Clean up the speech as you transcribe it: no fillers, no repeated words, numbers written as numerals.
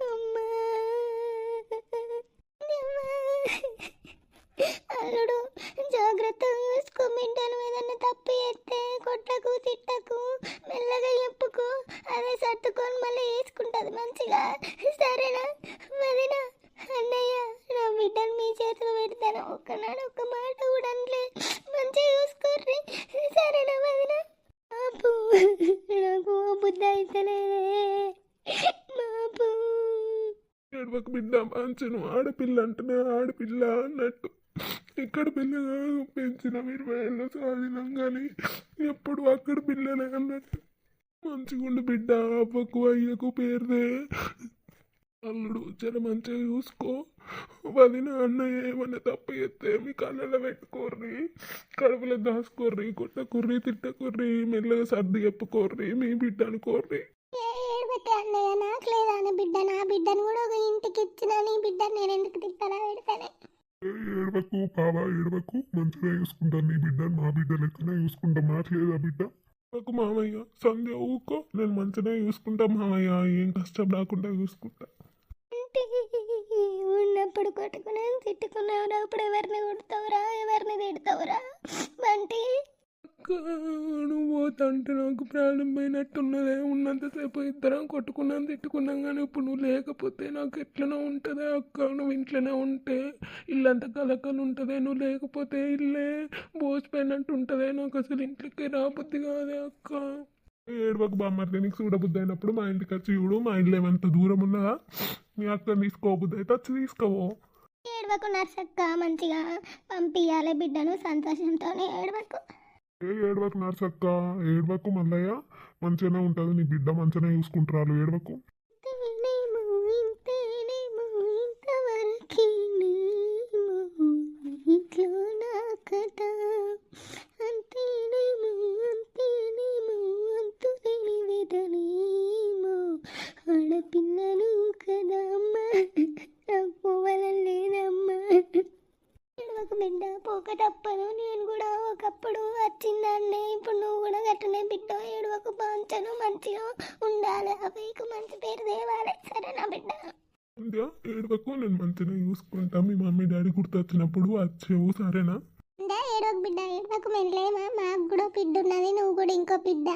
అమ్మా అల్లుడు జాగ్రత్తగా చూసుకో బిడ్డను ఏదన్నా తప్పు చేస్తే కొట్టకు తిట్టకు మెల్లగా చెప్పుకో అదే సర్దుకొని మళ్ళీ వేసుకుంటది మంచిగా సరేనా వదినా అన్నయ్య నా బిడ్డను మీ చేతిలో పెడతాను ఒక్కనాడు ఒక్క మాట కూడా అనలే మంచిగా చూసుకోర్రి సరేనా వదినా బాబు నాకు బుద్ధి అయితలేదే బాబు ఏడవకు బిడ్డ మంచను ఆడపిల్ల అంటేనే ఆడపిల్ల అన్నట్టు ఇక్కడ పిల్లగా పెంచిన 20 ఏళ్ళు సాధినాం కానీ ఎప్పుడు అక్కడ పిల్లలే అన్నట్టు మంచిగుండు బిడ్డ అవ్వకు అయ్యకు పేరుదే అల్లుడు జర మంచిగా చూసుకో వదిన అన్నయ్య ఏమన్నా తప్పు చేస్తే మీ కళ్ళలో పెట్టుకోర్రి కడుపులో దాసుకోర్రి కొట్టకుర్రి తిట్టకుర్రి మెల్లగా సర్ది చెప్పుకోర్రి మీ బిడ్డ అనుకోర్రి ఏడబెట్టే అన్నయ్య నాకు లేదా అని బిడ్డ నా బిడ్డను కూడా ఒక ఇంటికి ఇచ్చిన నీ బిడ్డను నేను ఎందుకు తిట్టాలా పెడతానే ఏడవకు బావా ఏడవకు మంచిగా చూసుకుంటాను నీ బిడ్డ మా బిడ్డ లెక్కనే చూసుకుంటా మాట్లేదా బిడ్డ నాకు మామయ్య సంధ్య ఊకో నేను మంచిగా చూసుకుంటా మామయ్య ఏం కష్టం రాకుండా చూసుకుంటా ఉన్నప్పుడు కొట్టుకున్నాను తిట్టుకున్నావురా అప్పుడు ఎవరిని కొడతావురా ఎవరిని తిడతావురా బంటి నువ్వు పోతంటే నాకు ప్రాణం పోయినట్టున్నదే ఉన్నంతసేపు ఇద్దరం కొట్టుకున్నాం తిట్టుకున్నాం కానీ ఇప్పుడు నువ్వు లేకపోతే నాకు ఎట్లనో ఉంటుందే అక్క నువ్వు ఇంట్లోనే ఉంటే ఇల్లంతా కలకలు ఉంటుందే నువ్వు లేకపోతే ఇల్లే బోసిపోయినట్టు ఉంటుందే నాకు అసలు ఇంట్లోకి రాబుద్ది కాదే అక్క ఏడవకు బామ్మర్ది నీకు చూడబుద్ధి అయినప్పుడు మా ఇంటికి వచ్చి చూడు మా ఇల్లు ఏమంత దూరం ఉన్నదా మీ అక్కని తీసుకోబుద్ధి అయితే వచ్చి తీసుకోవో ఏడవకు నర్సక్క మంచిగా పంపియాలి బిడ్డను సంతోషంతోనే ఏడవకు ఏడవకు నర్సక్క ఏడవకు మల్లయ్య మంచిగానే ఉంటుంది నీ బిడ్డ మంచిగానే చూసుకుంటారు ఏడవకు ఆడపిల్లలు కదా అమ్మా నాకు పోవాలని లేదమ్మా ఒక బిడ్డ పోక తప్పదు నేను కూడా ఒకప్పుడు వచ్చిందండి ఇప్పుడు నువ్వు కూడా గట్టనే బిడ్డ ఏడువకు బాంచను మంచిగా ఉండాలి అவைకు మంచి పేరు తేవాలి సరేనా బిడ్డ ఏడవకు నేను మంచిగా చూసుకుంటా మీ మమ్మీ డాడీ గుర్తొచ్చినప్పుడు వచ్చేవు సరేనా ఏడవకు బిడ్డ ఏడవకు మెల్లే మాకు కూడా బిడ్డ ఉన్నది నువ్వు కూడా ఇంకో బిడ్డ